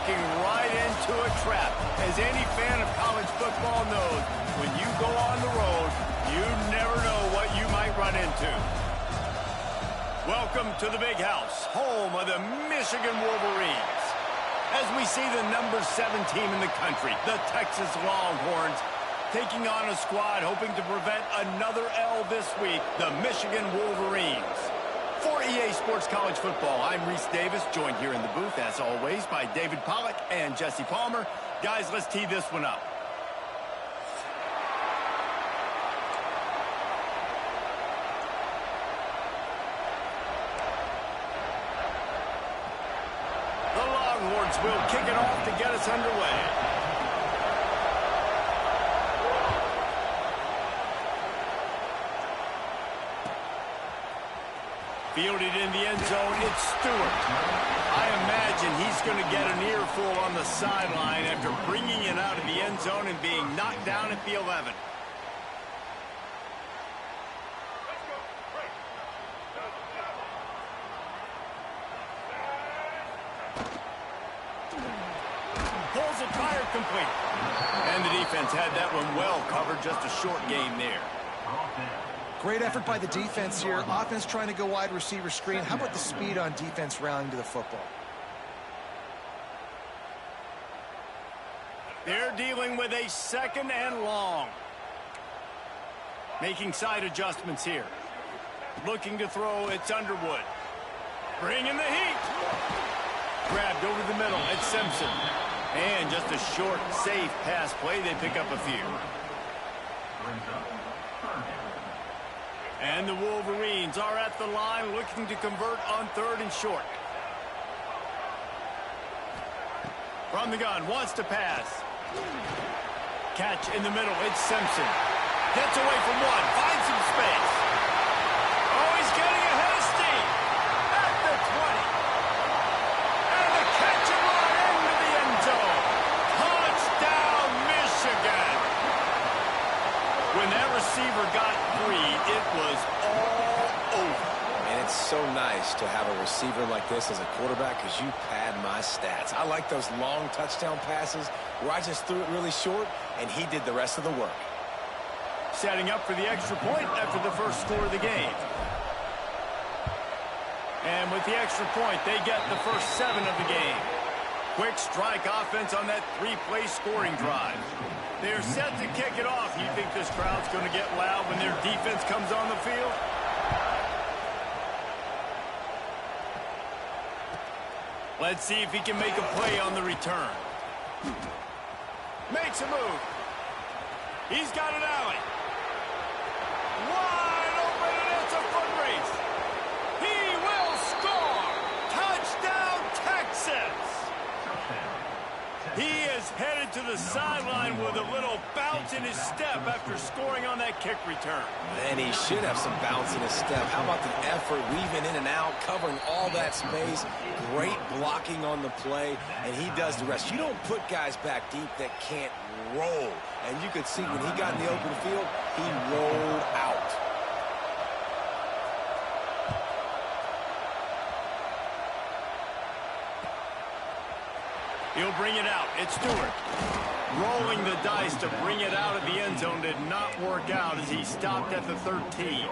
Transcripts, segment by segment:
walking right into a trap. As any fan of college football knows, when you go on the road, you never know what you might run into. Welcome to the Big House, home of the Michigan Wolverines. As we see the number 7 team in the country, the Texas Longhorns, taking on a squad hoping to prevent another L this week, the Michigan Wolverines. For EA Sports College Football, I'm Reese Davis, joined here in the booth, as always, by David Pollack and Jesse Palmer. Guys, let's tee this one up. The Longhorns will kick it off to get us underway. Fielded in the end zone, it's Stewart. I imagine he's going to get an earful on the sideline after bringing it out of the end zone and being knocked down at the 11. Pulls it, fired, complete. And the defense had that one well covered, just a short gain there. Great effort by the defense here. Offense trying to go wide receiver screen. How about the speed on defense rallying to the football? They're dealing with a 2nd and long. Making side adjustments here. Looking to throw, it's Underwood. Bringing the heat. Grabbed over the middle, it's Simpson. And just a short, safe pass play. They pick up a few. And the Wolverines are at the line looking to convert on 3rd and short. From the gun, wants to pass. Catch in the middle, it's Simpson. Gets away from one, finds some space. Oh, he's getting ahead of steam. At the 20. And the catch and run into the end zone. Touchdown, Michigan. When that receiver got free, it was all over. And it's so nice to have a receiver like this as a quarterback because you pad my stats. I like those long touchdown passes where I just threw it really short and he did the rest of the work. Setting up for the extra point after the first score of the game. And with the extra point, they get the first 7 of the game. Quick strike offense on that 3-play scoring drive. They're set to kick it off. You think this crowd's going to get loud when their defense comes on the field? Let's see if he can make a play on the return. Makes a move. He's got an alley. Wide open, and it's a foot race. He will score. Touchdown, Texas. He is headed to the sideline with a little bounce in his step after scoring on that kick return. And he should have some bounce in his step. How about the effort, weaving in and out, covering all that space. Great blocking on the play, and he does the rest. You don't put guys back deep that can't roll. And you could see when he got in the open field, he rolled out. He'll bring it out. It's Stewart. Rolling the dice to bring it out of the end zone did not work out as he stopped at the 13.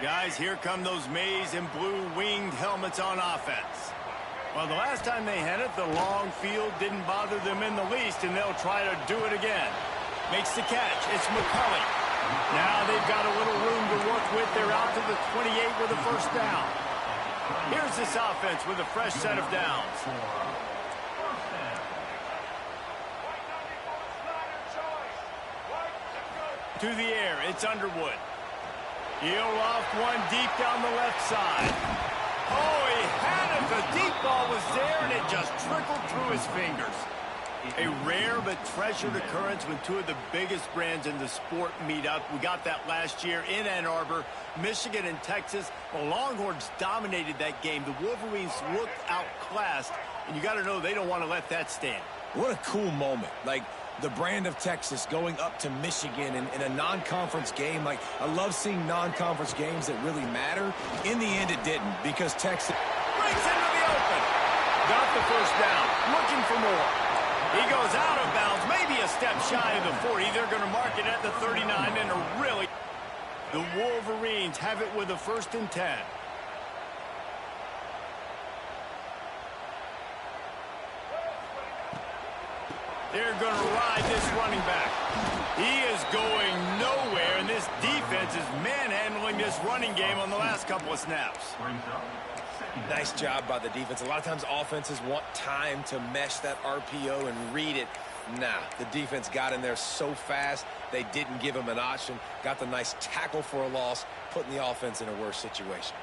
Guys, here come those maize and blue winged helmets on offense. Well, the last time they had it, the long field didn't bother them in the least, and they'll try to do it again. Makes the catch. It's McCulley. Now they've got a little room to work with. They're out to the 28 with a first down. Here's this offense with a fresh set of downs. To the air, it's Underwood. He'll loft one deep down the left side. Oh, he had it. The deep ball was there, and it just trickled through his fingers. A rare but treasured occurrence when two of the biggest brands in the sport meet up. We got that last year in Ann Arbor. Michigan and Texas, the Longhorns dominated that game. The Wolverines looked outclassed, and you got to know they don't want to let that stand. What a cool moment. Like, The brand of Texas going up to Michigan in a non-conference game. Like, I love seeing non-conference games that really matter. In the end, it didn't, because Texas breaks into the open. Got the first down. Looking for more. He goes out of bounds, maybe a step shy of the 40. They're going to mark it at the 39, and really, the Wolverines have it with a 1st and 10. They're going to ride this running back. He is going nowhere, and this defense is manhandling this running game on the last couple of snaps. Nice job by the defense. A lot of times offenses want time to mesh that RPO and read it. Nah, the defense got in there so fast, they didn't give him an option. Got the nice tackle for a loss, putting the offense in a worse situation.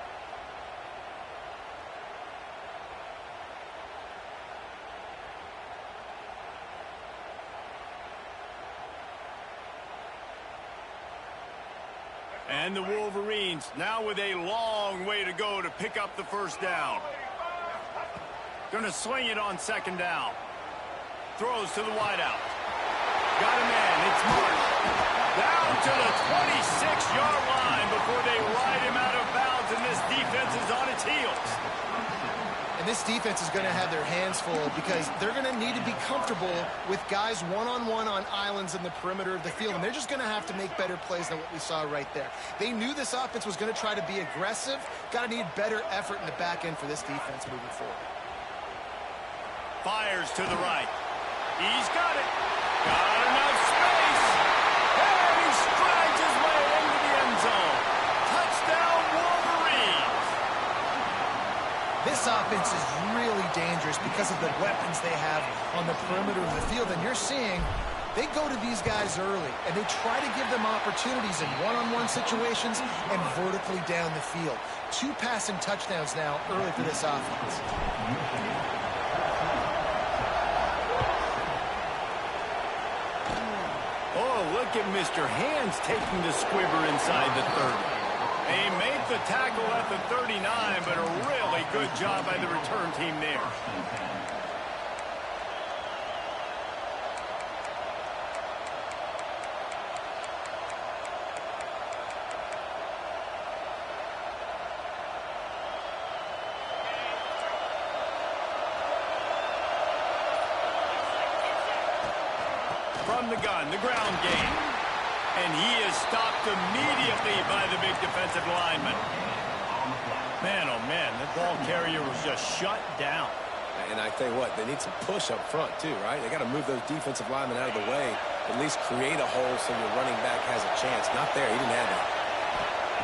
And the Wolverines now with a long way to go to pick up the first down. Going to swing it on 2nd down. Throws to the wideout. Got a man. It's Marsh. Down to the 26-yard line before they ride him out of bounds, and this defense is on its heels. And this defense is going to have their hands full because they're going to need to be comfortable with guys one-on-one on islands in the perimeter of the field. And they're just going to have to make better plays than what we saw right there. They knew this offense was going to try to be aggressive. Got to need better effort in the back end for this defense moving forward. Fires to the right. He's got it. Got enough space. And he strides his way into the end zone. Touchdown, Wolverines. This offense is really dangerous because of the weapons they have on the perimeter of the field. And you're seeing they go to these guys early, and they try to give them opportunities in one-on-one situations and vertically down the field. 2 passing touchdowns now early for this offense. Oh, look at Mr. Hands taking the squibber inside the 30. They make the tackle at the 39, but a really good job by the return team there. From the gun, the ground game. And he is stopped immediately by the big defensive lineman. Man, oh man, the ball carrier was just shut down. And I tell you what, they need some push up front too, right? They got to move those defensive linemen out of the way, at least create a hole so your running back has a chance. Not there, he didn't have it.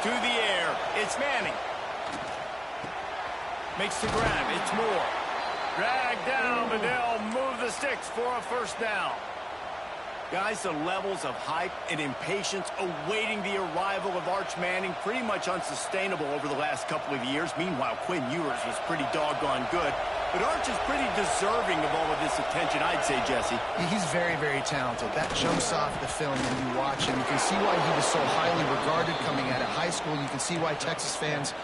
To the air, it's Manning. Makes the grab, it's Moore. Drag down, but they'll move the sticks for a 1st down. Guys, the levels of hype and impatience awaiting the arrival of Arch Manning pretty much unsustainable over the last couple of years. Meanwhile, Quinn Ewers was pretty doggone good. But Arch is pretty deserving of all of this attention, I'd say, Jesse. He's very, very talented. That jumps off the film when you watch him. You can see why he was so highly regarded coming out of high school. You can see why Texas fans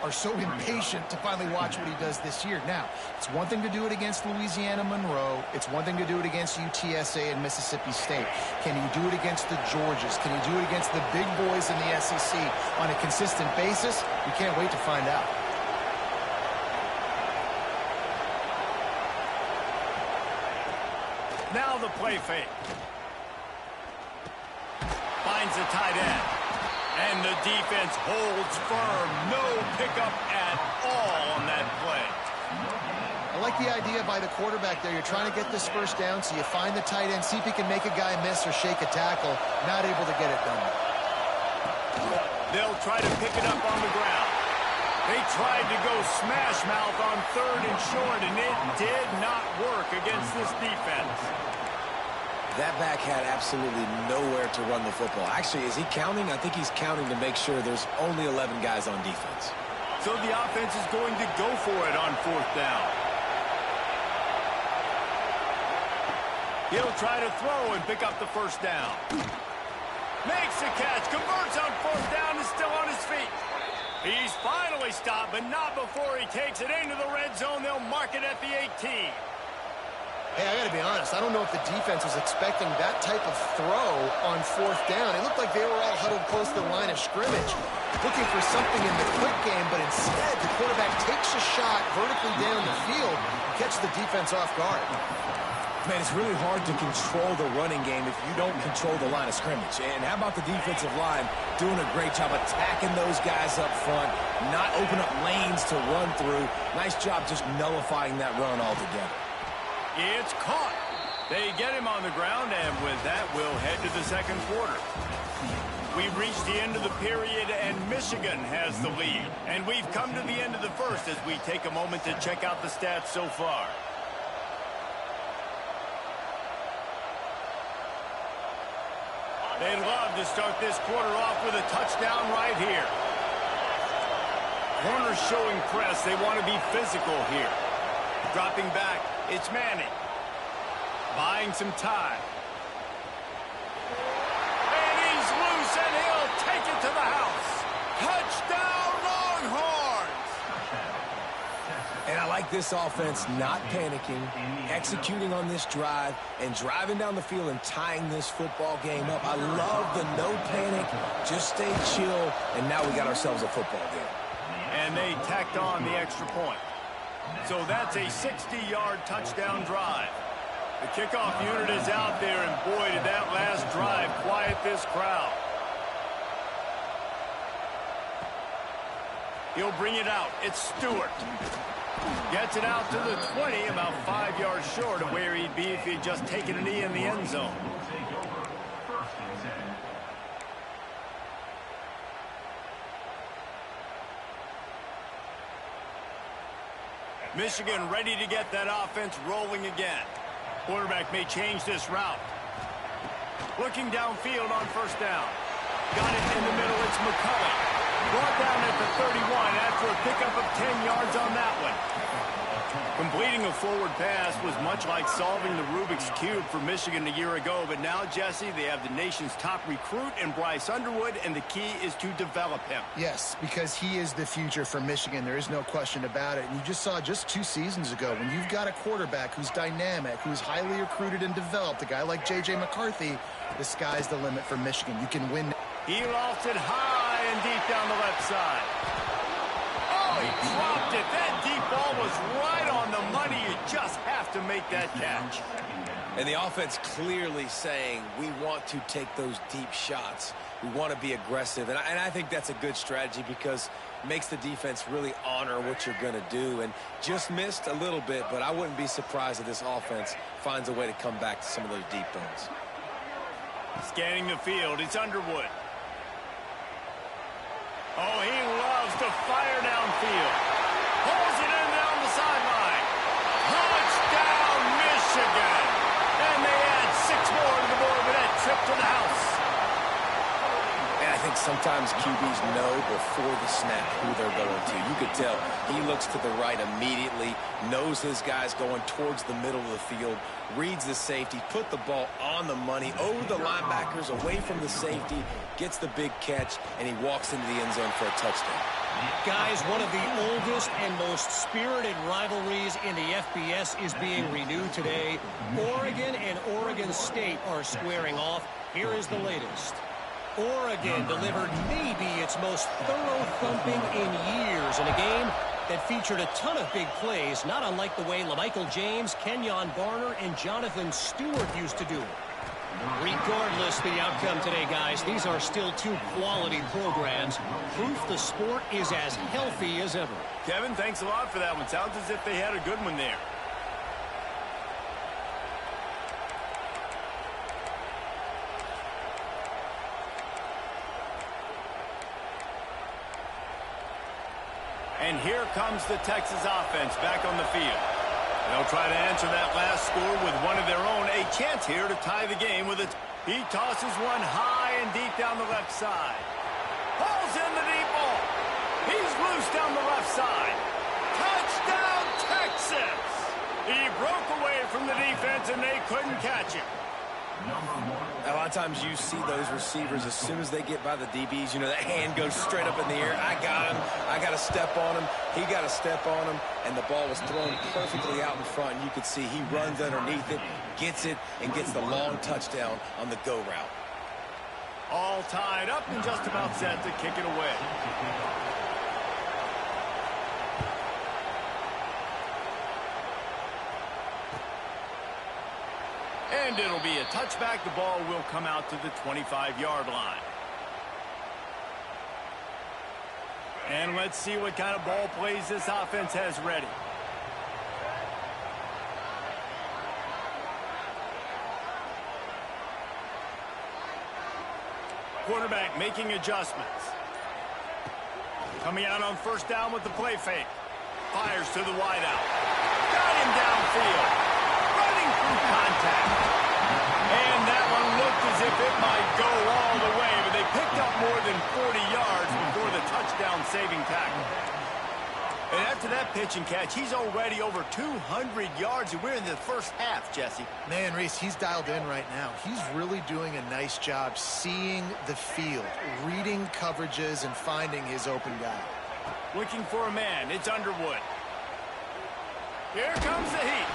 are so impatient to finally watch what he does this year. Now, it's one thing to do it against Louisiana Monroe. It's one thing to do it against UTSA and Mississippi State. Can he do it against the Georgias? Can he do it against the big boys in the SEC on a consistent basis? We can't wait to find out. Now the play fake. Finds the tight end. And the defense holds firm. No pickup at all on that play. I like the idea by the quarterback there. You're trying to get this 1st down, so you find the tight end, see if he can make a guy miss or shake a tackle. Not able to get it done. They'll try to pick it up on the ground. They tried to go smash mouth on 3rd and short, and it did not work against this defense. That back had absolutely nowhere to run the football. Actually, is he counting? I think he's counting to make sure there's only 11 guys on defense. So the offense is going to go for it on 4th down. He'll try to throw and pick up the 1st down. Makes the catch, converts on 4th down, is still on his feet. He's finally stopped, but not before he takes it into the red zone. They'll mark it at the 18. Hey, I got to be honest. I don't know if the defense was expecting that type of throw on 4th down. It looked like they were all huddled close to the line of scrimmage, looking for something in the quick game, but instead the quarterback takes a shot vertically down the field and catches the defense off guard. Man, it's really hard to control the running game if you don't control the line of scrimmage. And how about the defensive line doing a great job attacking those guys up front, not open up lanes to run through. Nice job just nullifying that run altogether. It's caught. They get him on the ground, and with that, we'll head to the second quarter. We've reached the end of the period, and Michigan has the lead. And we've come to the end of the first as we take a moment to check out the stats so far. They'd love to start this quarter off with a touchdown right here. Corners showing press. They want to be physical here. Dropping back, it's Manning. Buying some time. And he's loose, and he'll take it to the house. Touchdown, Longhorns! And I like this offense not panicking, executing on this drive, and driving down the field and tying this football game up. I love the no panic, just stay chill, and now we got ourselves a football game. And they tacked on the extra point. So that's a 60-yard touchdown drive. The kickoff unit is out there, and boy, did that last drive quiet this crowd. He'll bring it out. It's Stewart. Gets it out to the 20, about 5 yards short of where he'd be if he'd just taken a knee in the end zone. Michigan ready to get that offense rolling again. Quarterback may change this route. Looking downfield on 1st down. Got it in the middle. It's McCullough. Brought down at the 31 after a pickup of 10 yards on that one. Completing a forward pass was much like solving the Rubik's Cube for Michigan a year ago, but now, Jesse, they have the nation's top recruit in Bryce Underwood, and the key is to develop him. Yes, because he is the future for Michigan. There is no question about it. And you just saw just 2 seasons ago, when you've got a quarterback who's dynamic, who's highly recruited and developed, a guy like J.J. McCarthy, the sky's the limit for Michigan. You can win. He lost it high and deep down the left side. Oh, he dropped it. That deep ball was right on the money. You just have to make that catch. And the offense clearly saying, we want to take those deep shots. We want to be aggressive. And I think that's a good strategy because it makes the defense really honor what you're going to do. And just missed a little bit, but I wouldn't be surprised if this offense finds a way to come back to some of those deep throws. Scanning the field, it's Underwood. Oh, he loves to fire downfield. Pulls it in down the sideline. Touchdown, Michigan. And they add 6 more to the board with that trip to the house. And I think sometimes QBs know before the snap who they're going to. You could tell he looks to the right immediately, knows his guy's going towards the middle of the field, reads the safety, put the ball on the money, over the linebackers, away from the safety, gets the big catch, and he walks into the end zone for a touchdown. Guys, one of the oldest and most spirited rivalries in the FBS is being renewed today. Oregon and Oregon State are squaring off. Here is the latest. Oregon delivered maybe its most thorough thumping in years in a game that featured a ton of big plays, not unlike the way LaMichael James, Kenyon Barner, and Jonathan Stewart used to do it. Regardless the outcome today, guys, these are still 2 quality programs. Proof the sport is as healthy as ever. Kevin, thanks a lot for that one. Sounds as if they had a good one there. And here comes the Texas offense back on the field. They'll try to answer that last score with one of their own. A chance here to tie the game with it. He tosses one high and deep down the left side. Pulls in the deep ball. He's loose down the left side. Touchdown, Texas! He broke away from the defense, and they couldn't catch him. A lot of times you see those receivers, as soon as they get by the DBs, you know, that hand goes straight up in the air. I got him. I got to step on him. He got a step on him, and the ball was thrown perfectly out in front. And you can see he runs underneath it, gets it, and gets the long touchdown on the go route. All tied up and just about set to kick it away. And it'll be a touchback. The ball will come out to the 25-yard line. And let's see what kind of ball plays this offense has ready. Quarterback making adjustments. Coming out on first down with the play fake. Fires to the wideout. Got him downfield. Running through contact. And that one looked as if it might go all the way, but they picked up more than 40 yards before the touchdown-saving tackle. And after that pitch and catch, he's already over 200 yards, and we're in the first half, Jesse. Man, Reese, he's dialed in right now. He's really doing a nice job seeing the field, reading coverages, and finding his open guy. Looking for a man. It's Underwood. Here comes the heat.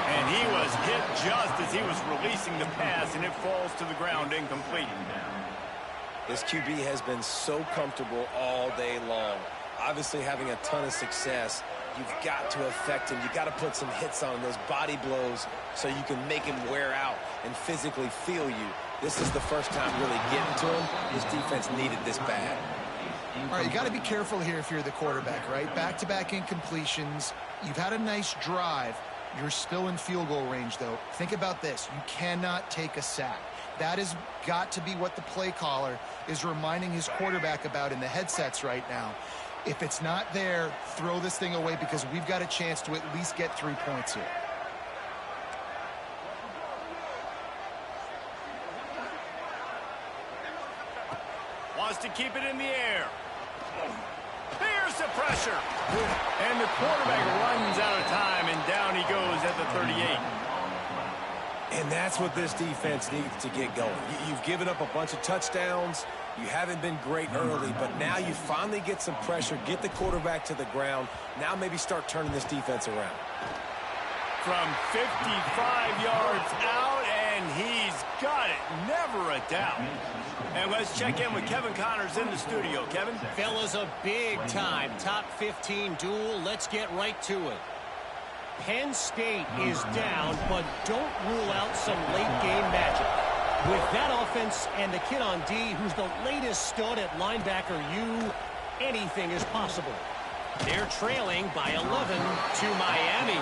And he was hit just as he was releasing the pass, and it falls to the ground incomplete. This QB has been so comfortable all day long. Obviously having a ton of success. You've got to affect him. You've got to put some hits on those body blows so you can make him wear out and physically feel you. This is the first time really getting to him. His defense needed this bad. All right, you got to be careful here if you're the quarterback, right? Back-to-back incompletions. You've had a nice drive. You're still in field goal range, though. Think about this. You cannot take a sack. That has got to be what the play caller is reminding his quarterback about in the headsets right now. If it's not there, throw this thing away because we've got a chance to at least get 3 points here. Wants to keep it in the air. Here's the pressure. And the quarterback runs out of time, and down he goes at the 38. And that's what this defense needs to get going. You've given up a bunch of touchdowns. You haven't been great early, but now you finally get some pressure, get the quarterback to the ground. Now maybe start turning this defense around. From 55 yards out, and he's got it. Never a doubt. And let's check in with Kevin Connors in the studio. Kevin? Fellas, a big-time top 15 duel. Let's get right to it. Penn State is down, but don't rule out some late-game magic. With that offense and the kid on D, who's the latest stud at linebacker U, anything is possible. They're trailing by 11 to Miami.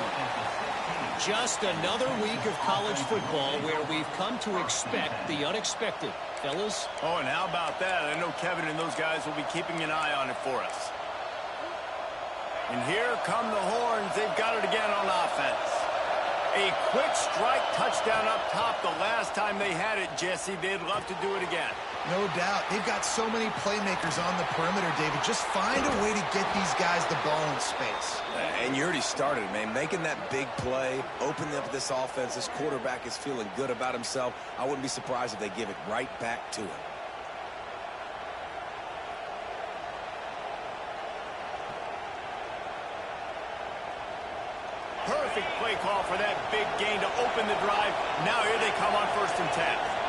Just another week of college football where we've come to expect the unexpected. Fellas? Oh, and how about that? I know Kevin and those guys will be keeping an eye on it for us. And here come the horns. They've got it again on offense. A quick strike touchdown up top the last time they had it, Jesse. They'd love to do it again. No doubt. They've got so many playmakers on the perimeter, David. Just find a way to get these guys the ball in space. And you already started, man. Making that big play, opening up this offense. This quarterback is feeling good about himself. I wouldn't be surprised if they give it right back to him. Perfect play call for that big gain to open the drive. Now here they come on 1st and 10.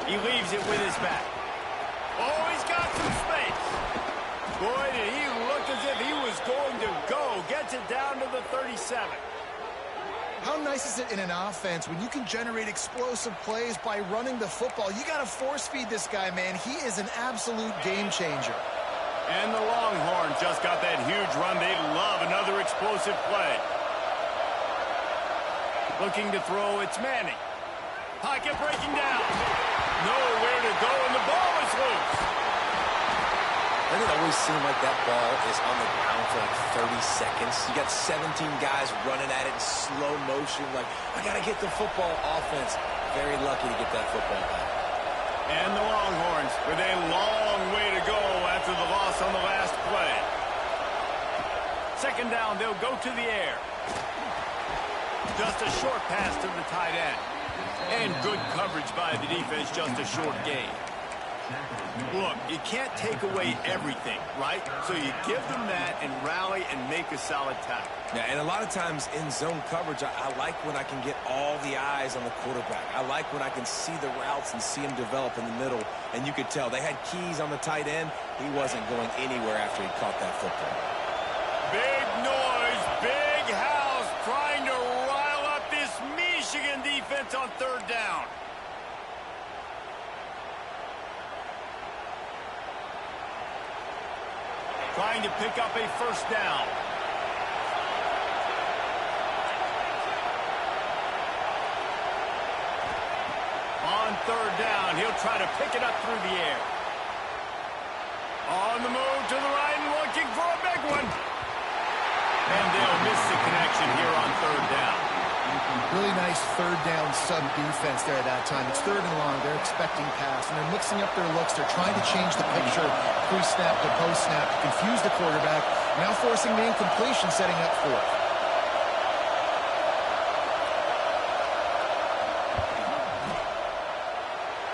He leaves it with his back. Oh, he's got some space. Boy, did he look as if he was going to go. Gets it down to the 37. How nice is it in an offense when you can generate explosive plays by running the football? You got to force feed this guy, man. He is an absolute game changer. And the Longhorns just got that huge run. They love another explosive play. Looking to throw, it's Manning. Pocket breaking down. Nowhere to go, and the ball is loose. Doesn't it always seem like that ball is on the ground for like 30 seconds? You got 17 guys running at it in slow motion. Like, I got to get the football. Offense, very lucky to get that football back. And the Longhorns with a long way to go after the loss on the last play. 2nd down, they'll go to the air. Just a short pass to the tight end. And good coverage by the defense, just a short gain. Look, you can't take away everything, right? So you give them that and rally and make a solid tackle. Yeah, and a lot of times in zone coverage, I like when I can get all the eyes on the quarterback. I like when I can see the routes and see him develop in the middle. And you could tell they had keys on the tight end. He wasn't going anywhere after he caught that football. Big noise, big house, trying to rile up this Michigan defense on third down. Trying to pick up a first down. On third down, he'll try to pick it up through the air. On the move to the right and looking for a big one. And they'll miss the connection here on third down. Really nice third down sub defense there at that time. It's third and long. They're expecting pass, and they're mixing up their looks. They're trying to change the picture pre-snap to post-snap to confuse the quarterback, now forcing the incompletion, setting up fourth.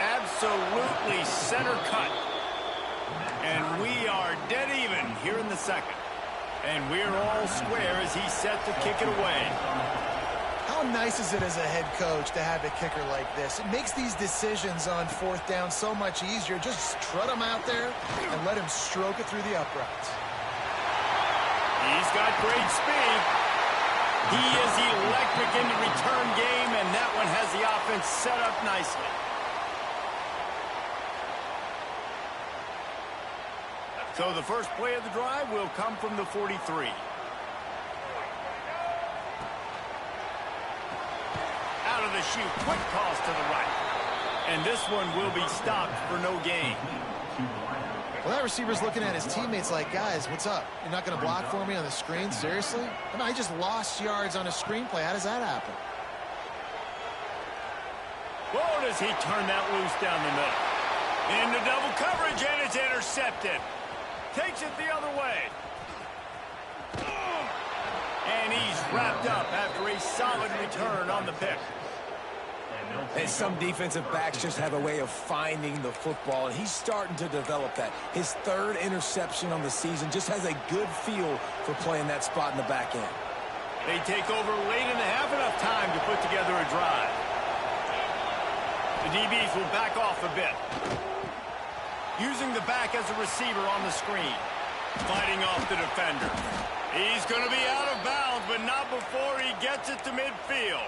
Absolutely center cut. And we are dead even here in the second. And we're all square as he's set to kick it away. How nice is it as a head coach to have a kicker like this? It makes these decisions on fourth down so much easier. Just trot him out there and let him stroke it through the uprights. He's got great speed. He is electric in the return game, and that one has the offense set up nicely. So the first play of the drive will come from the 43. Out of the chute, quick toss to the right. And this one will be stopped for no gain. Well, that receiver's looking at his teammates like, guys, what's up? You're not going to block for me on the screen? Seriously? I mean, I just lost yards on a screenplay. How does that happen? Whoa, does he turn that loose down the middle. Into double coverage, and it's intercepted. Takes it the other way. And he's wrapped up after a solid return on the pick. And some defensive backs just have a way of finding the football, and he's starting to develop that. His third interception on the season, just has a good feel for playing that spot in the back end. They take over late in the half, enough time to put together a drive. The DBs will back off a bit. Using the back as a receiver on the screen. Fighting off the defender. He's going to be out of bounds, but not before he gets it to midfield.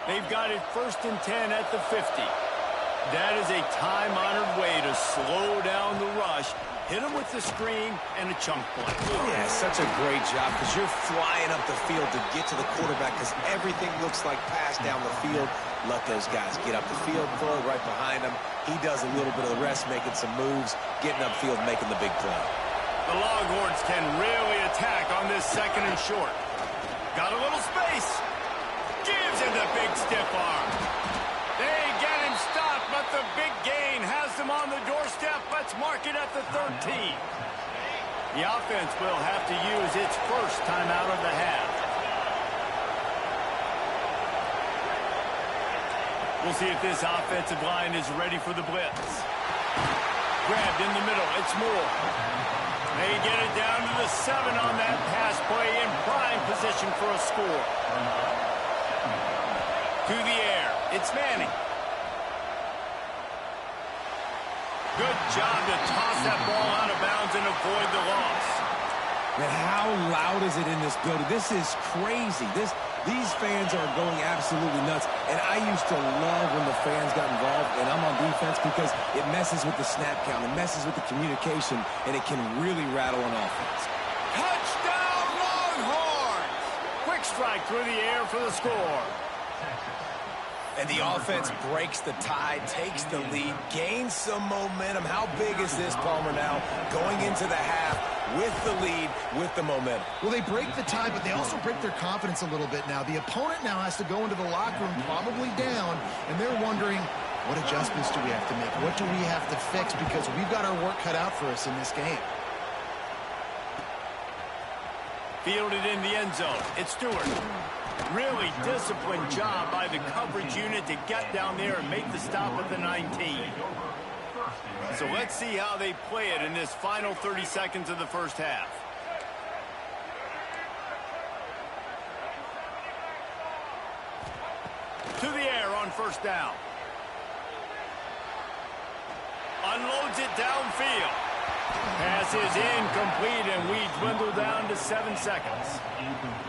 They've got it 1st and 10 at the 50. That is a time-honored way to slow down the rush, hit him with the screen, and a chunk play. Yeah, such a great job because you're flying up the field to get to the quarterback because everything looks like pass down the field. Let those guys get up the field, throw it right behind him. He does a little bit of the rest, making some moves, getting upfield, making the big play. The Longhorns can really attack on this 2nd and short. Got a little space. Gives him the big stiff arm. They get him stopped, but the big gain has them on the doorstep. Let's mark it at the 13. The offense will have to use its first timeout of the half. We'll see if this offensive line is ready for the blitz. Grabbed in the middle. It's Moore. They get it down to the 7 on that pass play in prime position for a score. To the air. It's Manning. Good job to toss that ball out of bounds and avoid the loss. Man, how loud is it in this building? This is crazy. These fans are going absolutely nuts. And I used to love when the fans got involved, and I'm on defense because it messes with the snap count. It messes with the communication, and it can really rattle an offense. Touchdown, Longhorns! Quick strike through the air for the score. And the offense breaks the tie, takes the lead, gains some momentum. How big is this, Palmer, now? Going into the half with the lead, with the momentum. Well, they break the tie, but they also break their confidence a little bit now. The opponent now has to go into the locker room probably down, and they're wondering, what adjustments do we have to make? What do we have to fix? Because we've got our work cut out for us in this game. Fielded in the end zone. It's Stewart. Really disciplined job by the coverage unit to get down there and make the stop at the 19. So let's see how they play it in this final 30 seconds of the first half. To the air on first down. Unloads it downfield. Pass is incomplete, and we dwindle down to 7 seconds.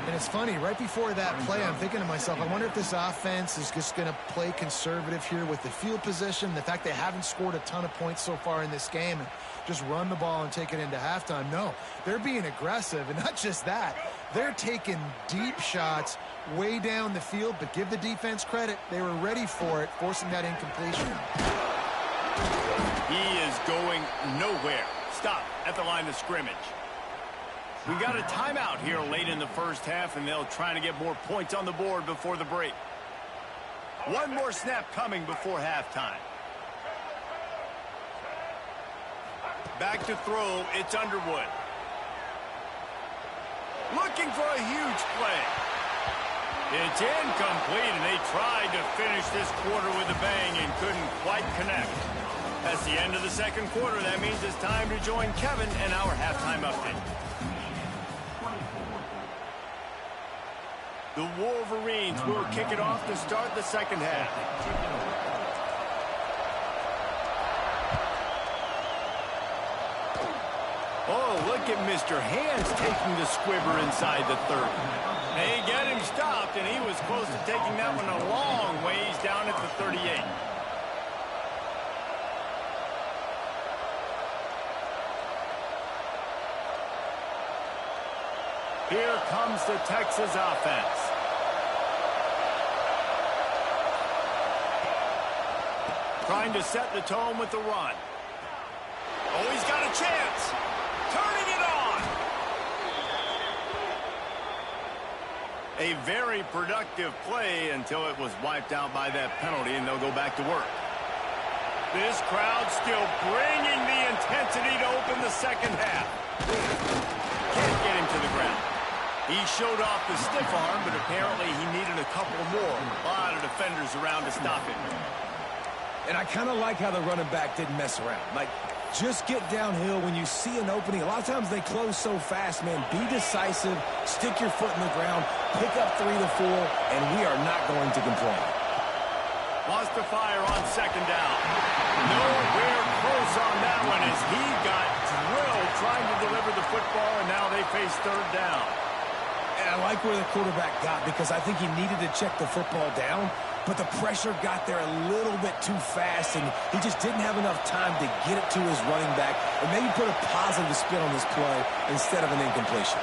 And it's funny, right before that play, I'm thinking to myself, I wonder if this offense is just going to play conservative here with the field position, the fact they haven't scored a ton of points so far in this game, and just run the ball and take it into halftime. No, they're being aggressive, and not just that. They're taking deep shots way down the field, but give the defense credit. They were ready for it, forcing that incompletion. He is going nowhere. Stop at the line of scrimmage. We got a timeout here late in the first half, and they'll try to get more points on the board before the break. One more snap coming before halftime. Back to throw, it's Underwood. Looking for a huge play. It's incomplete, and they tried to finish this quarter with a bang and couldn't quite connect. That's the end of the second quarter. That means it's time to join Kevin and our halftime update. The Wolverines will kick it off to start the second half. Oh, look at Mr. Hands taking the squibber inside the 30. They get him stopped, and he was close to taking that one a long ways down at the 38. Here comes the Texas offense. Trying to set the tone with the run. Oh, he's got a chance. Turning it on. A very productive play until it was wiped out by that penalty, and they'll go back to work. This crowd still bringing the intensity to open the second half. Can't get him to the ground. He showed off the stiff arm, but apparently he needed a couple more. A lot of defenders around to stop him. And I kind of like how the running back didn't mess around. Like, just get downhill when you see an opening. A lot of times they close so fast, man. Be decisive, stick your foot in the ground, pick up 3 to 4, and we are not going to complain. Wants to fire on second down. Nowhere close on that one as he got drilled trying to deliver the football, and now they face third down. And I like where the quarterback got because I think he needed to check the football down, but the pressure got there a little bit too fast, and he just didn't have enough time to get it to his running back and maybe put a positive spin on this play instead of an incompletion.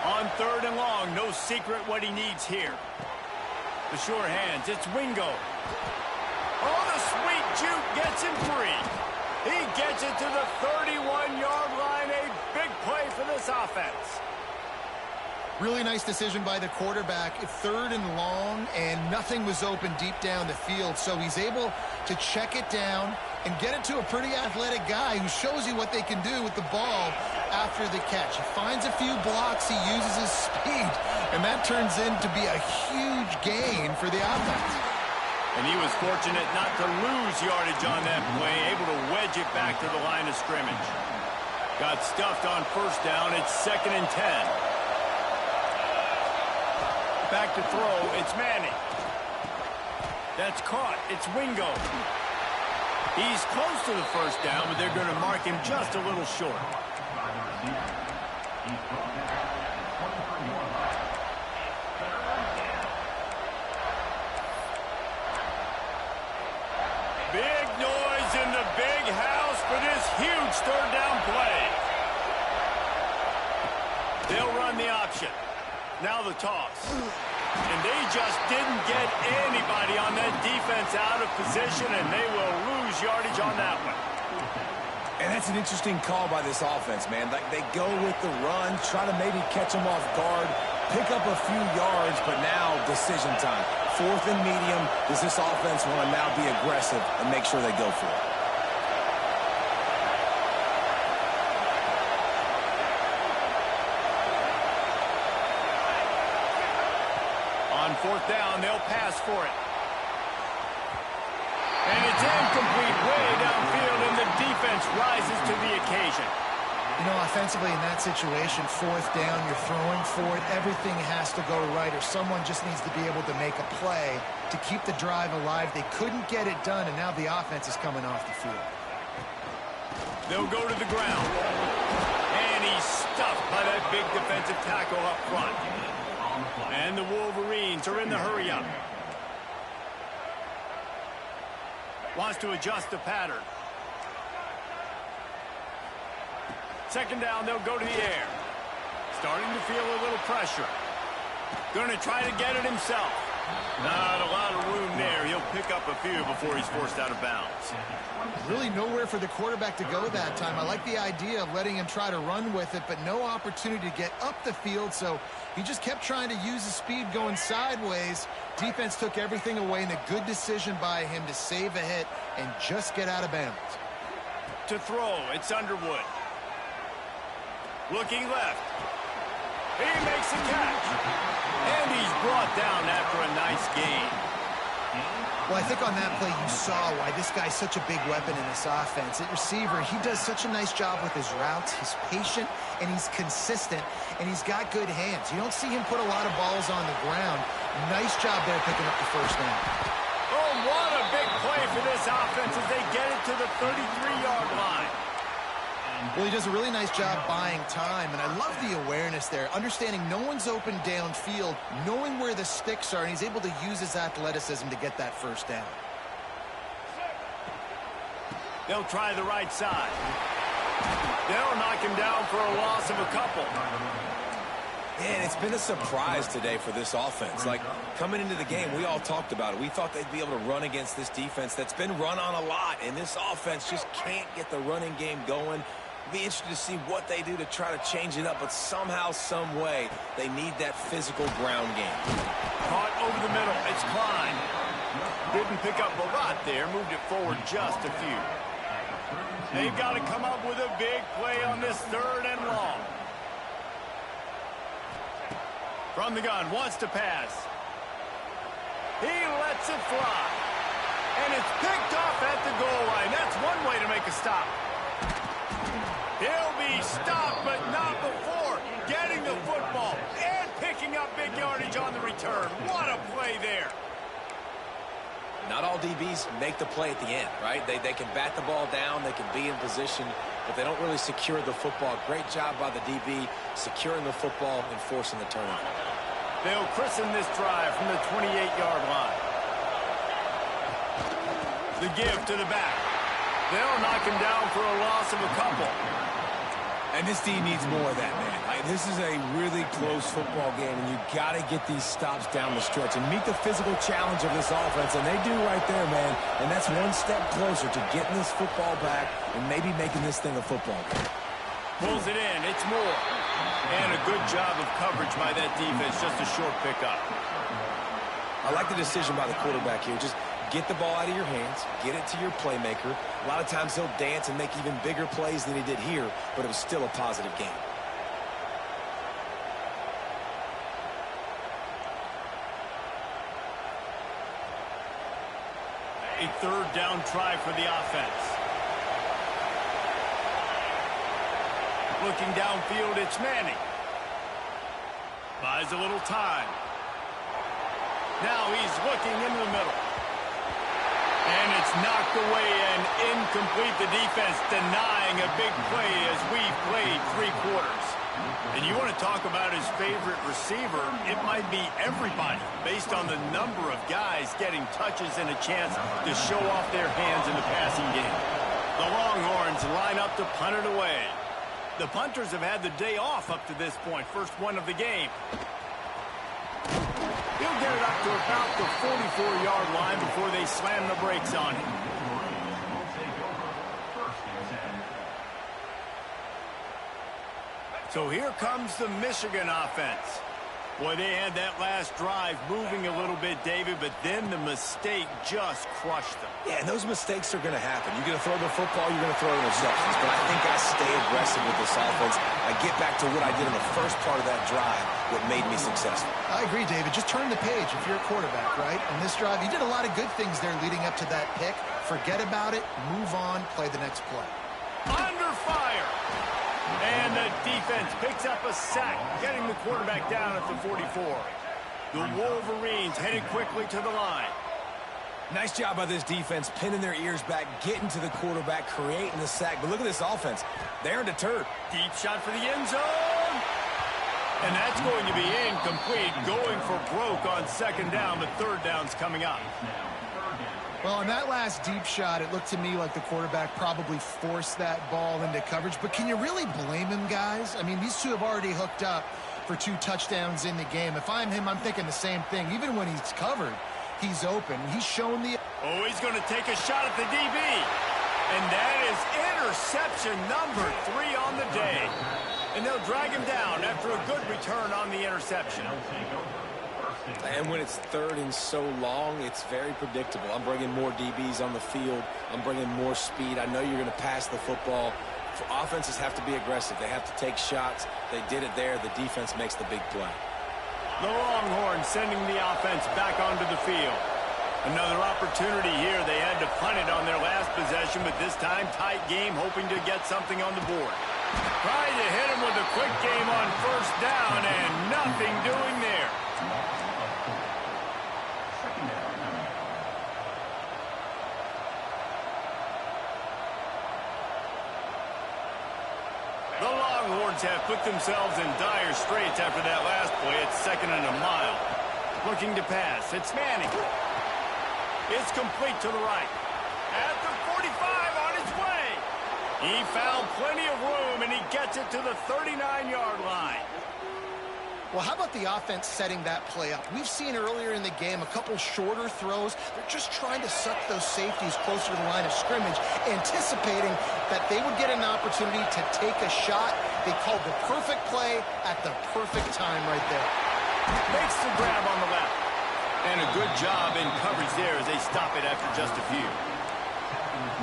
On third and long, no secret what he needs here. The sure hands, it's Wingo. Oh, the sweet juke gets him free. He gets it to the 31-yard line. A big play for this offense. Really nice decision by the quarterback. Third and long, and nothing was open deep down the field, so he's able to check it down and get it to a pretty athletic guy who shows you what they can do with the ball after the catch. He finds a few blocks, he uses his speed, and that turns into be a huge gain for the offense. And he was fortunate not to lose yardage on that play, able to wedge it back to the line of scrimmage. Got stuffed on first down. It's 2nd and 10. Back to throw. It's Manning. That's caught. It's Wingo. He's close to the first down, but they're going to mark him just a little short. Big noise in the big house for this huge third down play. They'll run the option. Now the toss. And they just didn't get anybody on that defense out of position, and they will lose yardage on that one. And that's an interesting call by this offense, man. Like, they go with the run, try to maybe catch them off guard, pick up a few yards, but now decision time. 4th and medium. Does this offense want to now be aggressive and make sure they go for it? On 4th down, they'll pass for it. rises to the occasion. You know, offensively in that situation, fourth down, you're throwing for it. Everything has to go right, or someone just needs to be able to make a play to keep the drive alive. They couldn't get it done, and now the offense is coming off the field. They'll go to the ground. And he's stuffed by that big defensive tackle up front. And the Wolverines are in the hurry-up. Wants to adjust the pattern. Second down, they'll go to the air. Starting to feel a little pressure. Going to try to get it himself. Not a lot of room there. He'll pick up a few before he's forced out of bounds. Really nowhere for the quarterback to go that time. I like the idea of letting him try to run with it, but no opportunity to get up the field, so he just kept trying to use the speed going sideways. Defense took everything away, and a good decision by him to save a hit and just get out of bounds. To throw, it's Underwood. Looking left. He makes a catch. And he's brought down after a nice gain. Well, I think on that play you saw why this guy's such a big weapon in this offense. At receiver, he does such a nice job with his routes. He's patient, and he's consistent, and he's got good hands. You don't see him put a lot of balls on the ground. Nice job there picking up the first down. Oh, what a big play for this offense as they get it to the 33-yard line. Well, he does a really nice job buying time, and I love the awareness there, understanding no one's open downfield, knowing where the sticks are, and he's able to use his athleticism to get that first down. They'll try the right side. They'll knock him down for a loss of a couple. Man, it's been a surprise today for this offense. Like, coming into the game, we all talked about it. We thought they'd be able to run against this defense that's been run on a lot, and this offense just can't get the running game going. Be interested to see what they do to try to change it up, but somehow, some way, they need that physical ground game. Caught over the middle. It's Klein. Didn't pick up a lot there. Moved it forward just a few. They've got to come up with a big play on this third and long. From the gun, wants to pass. He lets it fly. And it's picked off at the goal line. That's one way to make a stop. He'll be stopped, but not before getting the football and picking up big yardage on the return. What a play there. Not all DBs make the play at the end, right? They can bat the ball down, they can be in position, but they don't really secure the football. Great job by the DB securing the football and forcing the turnover. They'll christen this drive from the 28-yard line. The give to the back. They'll knock him down for a loss of a couple. And this team needs more of that, man. This is a really close football game, and you got to get these stops down the stretch and meet the physical challenge of this offense, and they do right there, man. And that's one step closer to getting this football back and maybe making this thing a football game. Pulls it in. It's Moore. And a good job of coverage by that defense. Just a short pickup. I like the decision by the quarterback here. Just get the ball out of your hands, get it to your playmaker. A lot of times he'll dance and make even bigger plays than he did here, but it was still a positive game. A third down try for the offense. Looking downfield, it's Manning. Buys a little time. Now he's looking into the middle. And it's knocked away and incomplete. The defense denying a big play as we've played three quarters. And you want to talk about his favorite receiver, it might be everybody based on the number of guys getting touches and a chance to show off their hands in the passing game. The Longhorns line up to punt it away. The punters have had the day off up to this point, first one of the game. He'll get it up to about the 44-yard line before they slam the brakes on him. So here comes the Michigan offense. Boy, they had that last drive moving a little bit, David, but then the mistake just crushed them. Yeah, and those mistakes are going to happen. You're going to throw the football, you're going to throw interceptions. But I think I stay aggressive with this offense. I get back to what I did in the first part of that drive that made me successful. I agree, David. Just turn the page if you're a quarterback, right? On this drive, you did a lot of good things there leading up to that pick. Forget about it, move on, play the next play. Under fire. And the defense picks up a sack, getting the quarterback down at the 44. The Wolverines headed quickly to the line. Nice job by this defense, pinning their ears back, getting to the quarterback, creating the sack. But look at this offense. They're deterred. Deep shot for the end zone. And that's going to be incomplete, going for broke on second down, but third down's coming up. Well, on that last deep shot, it looked to me like the quarterback probably forced that ball into coverage. But can you really blame him, guys? I mean, these two have already hooked up for 2 touchdowns in the game. If I'm him, I'm thinking the same thing. Even when he's covered, he's open. He's shown the... Oh, he's going to take a shot at the DB. And that is interception number 3 on the day. And they'll drag him down after a good return on the interception. And when it's third and so long, it's very predictable. I'm bringing more DBs on the field. I'm bringing more speed. I know you're going to pass the football. Offenses have to be aggressive. They have to take shots. They did it there. The defense makes the big play. The Longhorns sending the offense back onto the field. Another opportunity here. They had to punt it on their last possession, but this time tight game, hoping to get something on the board. Trying to hit him with a quick game on first down, and nothing doing there. The Longhorns have put themselves in dire straits after that last play. It's 2nd and a mile. Looking to pass. It's Manning. It's complete to the right. At the 45 on its way. He found plenty of room, and he gets it to the 39-yard line. Well, how about the offense setting that play up? We've seen earlier in the game a couple shorter throws. They're just trying to suck those safeties closer to the line of scrimmage, anticipating that they would get an opportunity to take a shot. They called the perfect play at the perfect time right there. Makes the grab on the left. And a good job in coverage there as they stop it after just a few.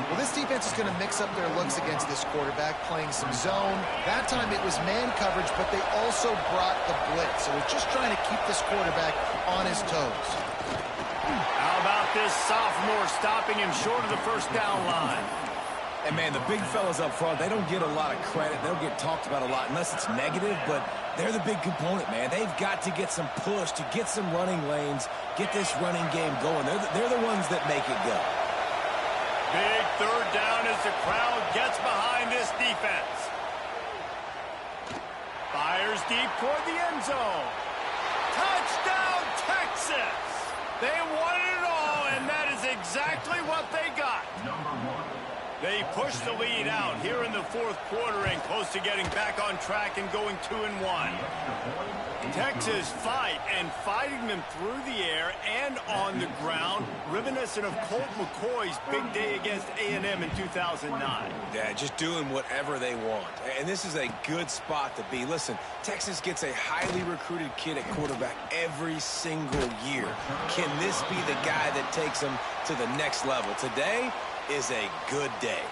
Well, this defense is going to mix up their looks against this quarterback, playing some zone. That time it was man coverage, but they also brought the blitz. So they're just trying to keep this quarterback on his toes. How about this sophomore stopping him short of the first down line? And, man, the big fellas up front, they don't get a lot of credit. They don't get talked about a lot unless it's negative, but they're the big component, man. They've got to get some push, to get some running lanes, get this running game going. They're the ones that make it go. Big third down as the crowd gets behind this defense. Fires deep toward the end zone. Touchdown, Texas! They won it all, and that is exactly what they got. They push the lead out here in the 4th quarter and close to getting back on track and going 2-1. Texas fighting them through the air and on the ground, reminiscent of Colt McCoy's big day against A&M in 2009. Yeah, just doing whatever they want. And this is a good spot to be. Listen, Texas gets a highly recruited kid at quarterback every single year. Can this be the guy that takes them to the next level? Today is a good day.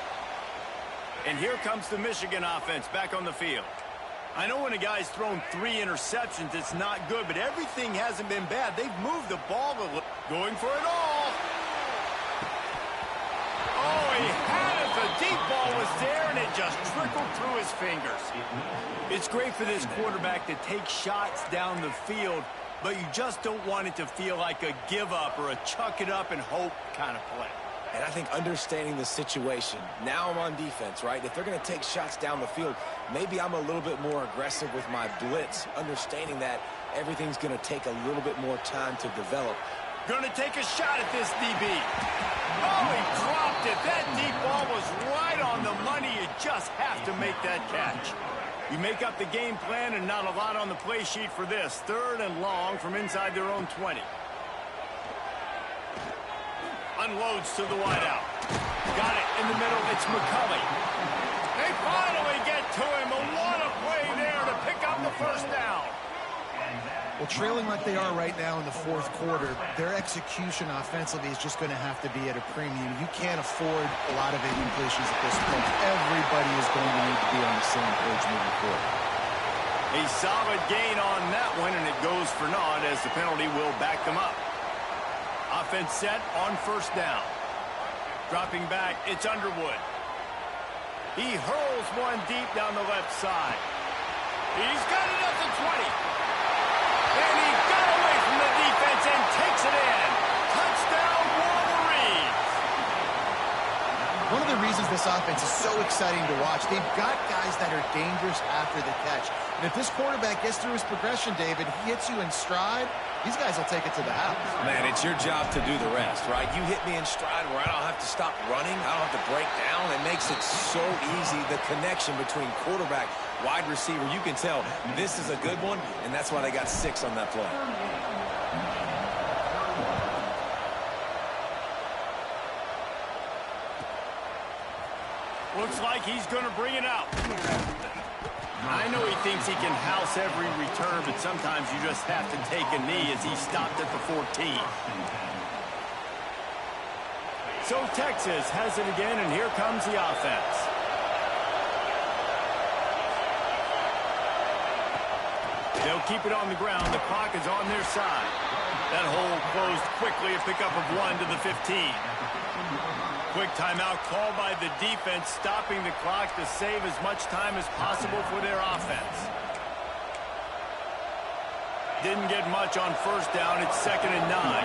And here comes the Michigan offense back on the field. I know when a guy's thrown 3 interceptions, it's not good, but everything hasn't been bad. They've moved the ball a little. Going for it all. Oh, he had it. The deep ball was there, and it just trickled through his fingers. It's great for this quarterback to take shots down the field, but you just don't want it to feel like a give-up or a chuck-it-up-and-hope kind of play. And I think understanding the situation, now I'm on defense, right? If they're going to take shots down the field, maybe I'm a little bit more aggressive with my blitz, understanding that everything's going to take a little bit more time to develop. Going to take a shot at this DB. Oh, he dropped it. That deep ball was right on the money. You just have to make that catch. You make up the game plan and not a lot on the play sheet for this. 3rd and long from inside their own 20. Unloads to the wideout. Got it in the middle. It's McCulley. They finally get to him. What a play there to pick up the first down. Well, trailing like they are right now in the 4th quarter, their execution offensively is just going to have to be at a premium. You can't afford a lot of incompletions at this point. Everybody is going to need to be on the same page moving forward. A solid gain on that one, and it goes for naught as the penalty will back them up. Offense set on first down. Dropping back, it's Underwood. He hurls one deep down the left side. He's got it at the 20. And he got away from the defense and takes it in. Touchdown, Wolverines. One of the reasons this offense is so exciting to watch, they've got guys that are dangerous after the catch. And if this quarterback gets through his progression, David, he hits you in stride, these guys will take it to the house. Man, it's your job to do the rest, right? You hit me in stride where I don't have to stop running. I don't have to break down. It makes it so easy, the connection between quarterback, wide receiver. You can tell this is a good one, and that's why they got 6 on that play. Looks like he's going to bring it out. I know he thinks he can house every return, but sometimes you just have to take a knee as he stopped at the 14. So Texas has it again, and here comes the offense. They'll keep it on the ground. The clock is on their side. That hole closed quickly, a pickup of 1 to the 15. Quick timeout called by the defense, stopping the clock to save as much time as possible for their offense. Didn't get much on first down. It's 2nd and 9.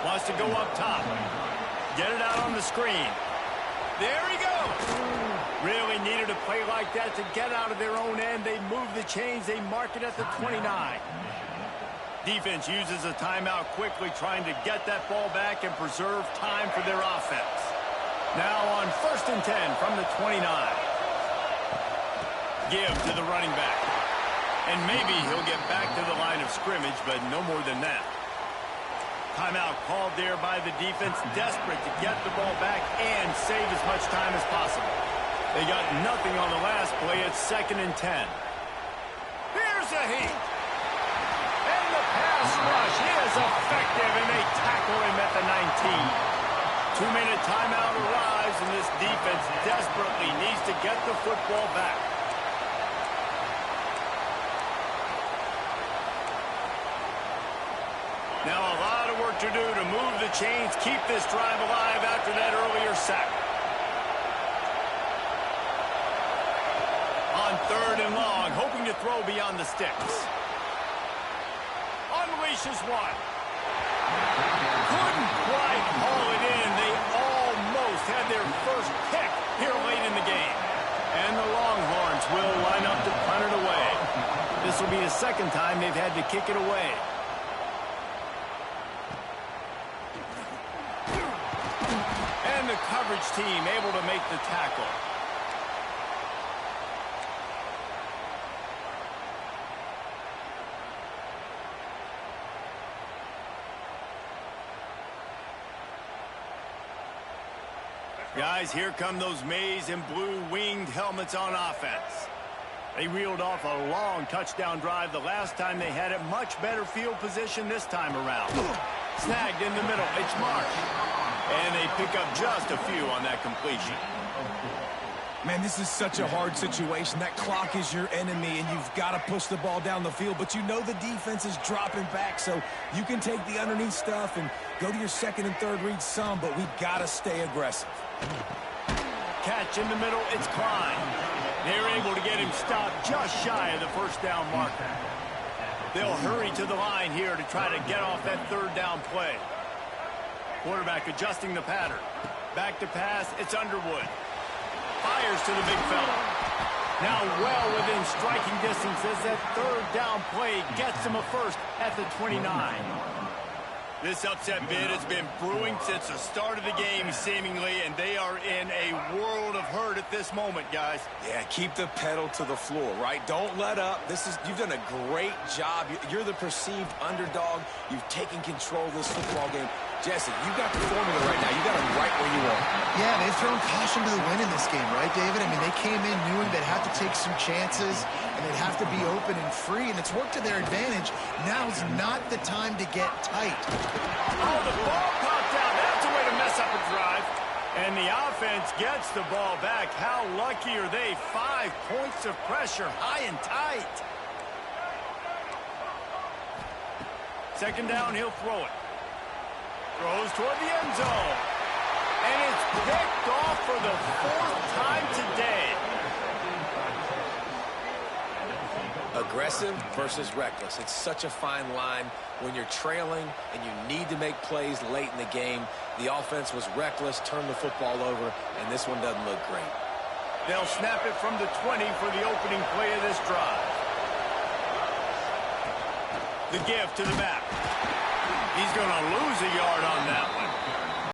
Wants to go up top. Get it out on the screen. There he goes. Really needed a play like that to get out of their own end. They move the chains. They mark it at the 29. Defense uses a timeout quickly, trying to get that ball back and preserve time for their offense. Now on 1st and 10 from the 29. Give to the running back. And maybe he'll get back to the line of scrimmage, but no more than that. Timeout called there by the defense, desperate to get the ball back and save as much time as possible. They got nothing on the last play. It's 2nd and 10. Here's a heat. And the pass rush is effective, and they tackle him at the 19. 2-minute timeout arrives, and this defense desperately needs to get the football back. Now a lot of work to do to move the chains, keep this drive alive after that earlier sack. On 3rd and long, hoping to throw beyond the sticks. Unleashes one. Couldn't quite haul it in. They almost had their first pick here late in the game. And the Longhorns will line up to punt it away. This will be the 2nd time they've had to kick it away. And the coverage team able to make the tackle. Guys, here come those maize and blue winged helmets on offense. They reeled off a long touchdown drive the last time they had it. Much better field position this time around. Snagged in the middle. It's Marsh. And they pick up just a few on that completion. Man, this is such a hard situation. That clock is your enemy, and you've got to push the ball down the field. But you know the defense is dropping back, so you can take the underneath stuff and go to your 2nd and 3rd read some, but we've got to stay aggressive. Catch in the middle, it's Klein. They're able to get him stopped just shy of the 1st down marker. They'll hurry to the line here to try to get off that 3rd down play. Quarterback adjusting the pattern. Back to pass, it's Underwood. Fires to the big fella. Now well within striking distance as that 3rd down play gets him a first at the 29. This upset bid has been brewing since the start of the game, seemingly, and they are in a world of hurt at this moment, guys. Yeah, keep the pedal to the floor, right? Don't let up. You've done a great job. You're the perceived underdog. You've taken control of this football game. Jesse, you got the formula right now. You got them right where you are. Yeah, they've thrown caution to the wind in this game, right, David? I mean, they came in knowing they'd have to take some chances, and they'd have to be open and free, and it's worked to their advantage. Now's not the time to get tight. Oh, the ball popped out. That's a way to mess up a drive. And the offense gets the ball back. How lucky are they? 5 points of pressure, high and tight. 2nd down, he'll throw it. Throws toward the end zone. And it's picked off for the 4th time today. Aggressive versus reckless. It's such a fine line when you're trailing and you need to make plays late in the game. The offense was reckless, turned the football over, and this one doesn't look great. They'll snap it from the 20 for the opening play of this drive. The give to the back. He's going to lose a yard on that one.